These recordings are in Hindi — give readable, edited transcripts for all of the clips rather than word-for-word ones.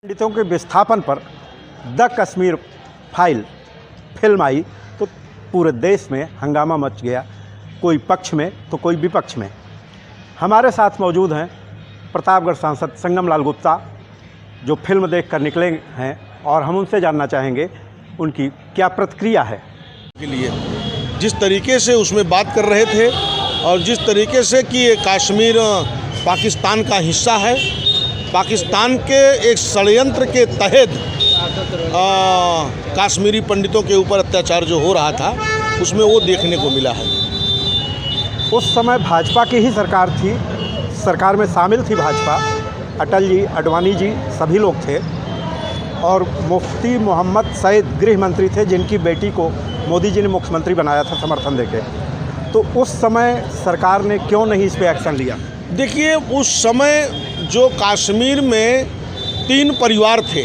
पंडितों के विस्थापन पर द कश्मीर फाइल फिल्म आई तो पूरे देश में हंगामा मच गया, कोई पक्ष में तो कोई विपक्ष में। हमारे साथ मौजूद हैं प्रतापगढ़ सांसद संगम लाल गुप्ता, जो फिल्म देखकर निकले हैं और हम उनसे जानना चाहेंगे उनकी क्या प्रतिक्रिया है। के लिए जिस तरीके से उसमें बात कर रहे थे और जिस तरीके से कि ये कश्मीर पाकिस्तान का हिस्सा है, पाकिस्तान के एक षड्यंत्र के तहत कश्मीरी पंडितों के ऊपर अत्याचार जो हो रहा था उसमें वो देखने को मिला है। उस समय भाजपा की ही सरकार थी, सरकार में शामिल थी भाजपा, अटल जी, आडवाणी जी सभी लोग थे और मुफ्ती मोहम्मद सईद गृह मंत्री थे, जिनकी बेटी को मोदी जी ने मुख्यमंत्री बनाया था समर्थन देके। तो उस समय सरकार ने क्यों नहीं इस पर एक्शन लिया? देखिए, उस समय जो कश्मीर में 3 परिवार थे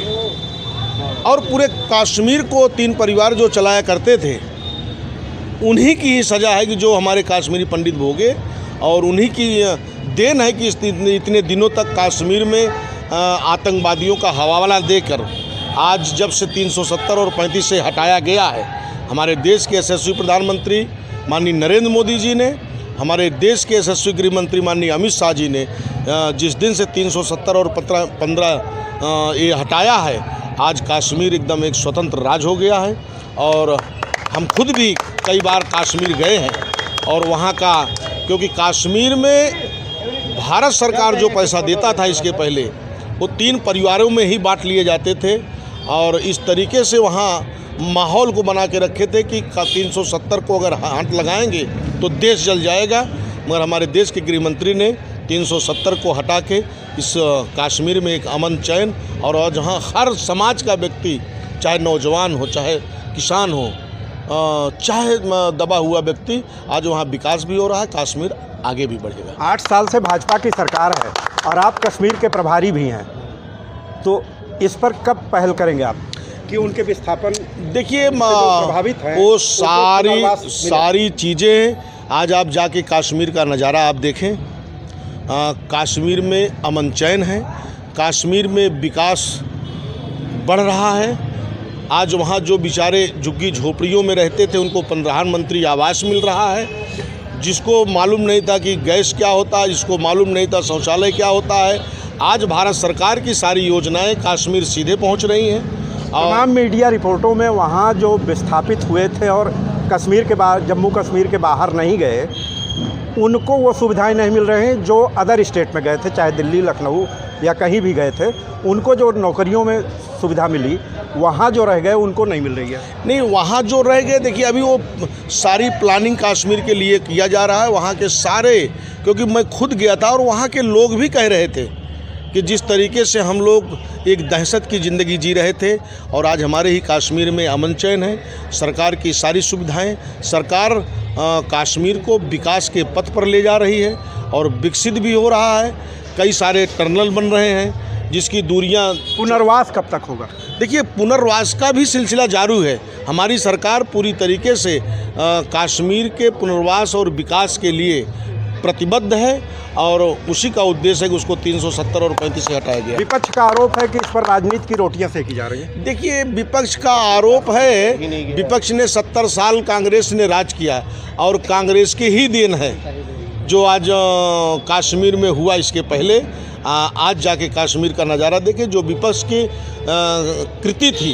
और पूरे कश्मीर को 3 परिवार जो चलाया करते थे, उन्हीं की ही सज़ा है कि जो हमारे कश्मीरी पंडित भोगे और उन्हीं की देन है कि इतने दिनों तक कश्मीर में आतंकवादियों का हवाला देकर आज जब से 370 और 35 से हटाया गया है, हमारे देश के यशस्वी प्रधानमंत्री माननीय नरेंद्र मोदी जी ने, हमारे देश के यशस्वी गृह मंत्री माननीय अमित शाह जी ने जिस दिन से 370 और 15 ये हटाया है, आज कश्मीर एकदम एक स्वतंत्र राज्य हो गया है। और हम खुद भी कई बार कश्मीर गए हैं और वहाँ का, क्योंकि कश्मीर में भारत सरकार जो पैसा देता था इसके पहले वो 3 परिवारों में ही बांट लिए जाते थे और इस तरीके से वहाँ माहौल को बना के रखे थे कि 370 को अगर हाथ लगाएंगे तो देश जल जाएगा। मगर हमारे देश के गृह मंत्री ने 370 को हटा के इस कश्मीर में एक अमन चैन और जहाँ हर समाज का व्यक्ति, चाहे नौजवान हो, चाहे किसान हो, चाहे दबा हुआ व्यक्ति, आज वहाँ विकास भी हो रहा है, कश्मीर आगे भी बढ़ेगा। 8 साल से भाजपा की सरकार है और आप कश्मीर के प्रभारी भी हैं, तो इस पर कब पहल करेंगे आप कि उनके विस्थापन? देखिए, प्रभावित हैं वो सारी चीज़ें आज आप जाके कश्मीर का नज़ारा आप देखें। कश्मीर में अमन चैन है, कश्मीर में विकास बढ़ रहा है। आज वहाँ जो बेचारे झुग्गी झोपड़ियों में रहते थे उनको प्रधानमंत्री आवास मिल रहा है। जिसको मालूम नहीं था कि गैस क्या होता है, जिसको मालूम नहीं था शौचालय क्या होता है, आज भारत सरकार की सारी योजनाएं कश्मीर सीधे पहुंच रही हैं। तमाम मीडिया रिपोर्टों में वहाँ जो विस्थापित हुए थे और कश्मीर के बाद जम्मू कश्मीर के बाहर नहीं गए, उनको वो सुविधाएं नहीं मिल रही हैं जो अदर स्टेट में गए थे, चाहे दिल्ली, लखनऊ या कहीं भी गए थे। उनको जो नौकरियों में सुविधा मिली, वहाँ जो रह गए उनको नहीं मिल रही है। नहीं, वहाँ जो रह गए, देखिए अभी वो सारी प्लानिंग कश्मीर के लिए किया जा रहा है। वहाँ के सारे, क्योंकि मैं खुद गया था और वहाँ के लोग भी कह रहे थे कि जिस तरीके से हम लोग एक दहशत की ज़िंदगी जी रहे थे और आज हमारे ही कश्मीर में अमन चैन है। सरकार की सारी सुविधाएं, सरकार कश्मीर को विकास के पथ पर ले जा रही है और विकसित भी हो रहा है। कई सारे टनल बन रहे हैं जिसकी दूरियां। पुनर्वास कब तक होगा? देखिए, पुनर्वास का भी सिलसिला जारी है। हमारी सरकार पूरी तरीके से कश्मीर के पुनर्वास और विकास के लिए प्रतिबद्ध है और उसी का उद्देश्य है कि उसको 370 और 35 से हटाया गया। विपक्ष का आरोप है कि इस पर राजनीति की रोटियां सेकी जा रही हैं। देखिए, विपक्ष का आरोप है, विपक्ष ने 70 साल कांग्रेस ने राज किया और कांग्रेस की ही देन है जो आज कश्मीर में हुआ। इसके पहले आज जाके कश्मीर का नज़ारा देखें, जो विपक्ष की कृति थी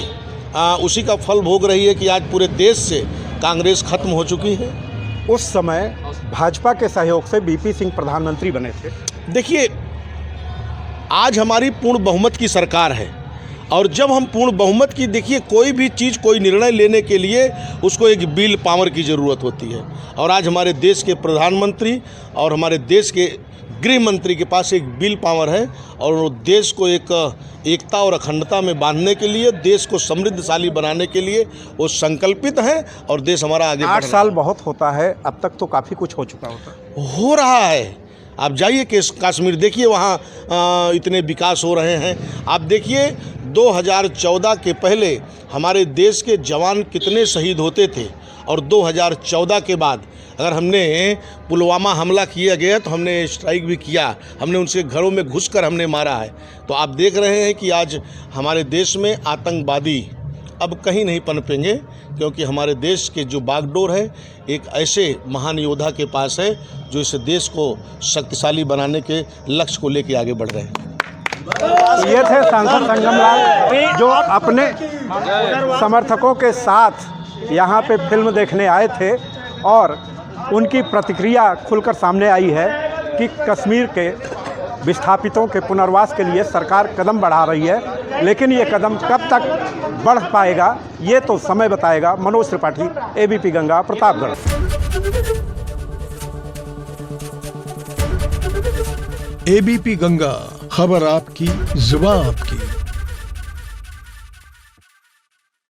उसी का फल भोग रही है कि आज पूरे देश से कांग्रेस खत्म हो चुकी है। उस समय भाजपा के सहयोग से बीपी सिंह प्रधानमंत्री बने थे। देखिए, आज हमारी पूर्ण बहुमत की सरकार है और जब हम पूर्ण बहुमत की, देखिए कोई भी चीज़, कोई निर्णय लेने के लिए उसको एक बिल पावर की ज़रूरत होती है और आज हमारे देश के प्रधानमंत्री और हमारे देश के गृह मंत्री के पास एक बिल पावर है और वो देश को एक एकता और अखंडता में बांधने के लिए, देश को समृद्धशाली बनाने के लिए वो संकल्पित हैं और देश हमारा आगे 8 साल बहुत होता है, अब तक तो काफ़ी कुछ हो चुका हो रहा है। आप जाइए कि कश्मीर देखिए, वहाँ इतने विकास हो रहे हैं। आप देखिए 2014 के पहले हमारे देश के जवान कितने शहीद होते थे और 2014 के बाद अगर हमने पुलवामा हमला किया गया तो हमने स्ट्राइक भी किया, हमने उनसे घरों में घुसकर हमने मारा है। तो आप देख रहे हैं कि आज हमारे देश में आतंकवादी अब कहीं नहीं पनपेंगे, क्योंकि हमारे देश के जो बागडोर है एक ऐसे महान योद्धा के पास है जो इस देश को शक्तिशाली बनाने के लक्ष्य को लेकर आगे बढ़ रहे हैं। ये थे सांसद संगम लाल जो अपने समर्थकों के साथ यहाँ पे फिल्म देखने आए थे, और उनकी प्रतिक्रिया खुलकर सामने आई है कि कश्मीर के विस्थापितों के पुनर्वास के लिए सरकार कदम बढ़ा रही है, लेकिन ये कदम कब तक बढ़ पाएगा ये तो समय बताएगा। मनोज त्रिपाठी, एबीपी गंगा, प्रतापगढ़। एबीपी गंगा, खबर आपकी, जुबान आपकी।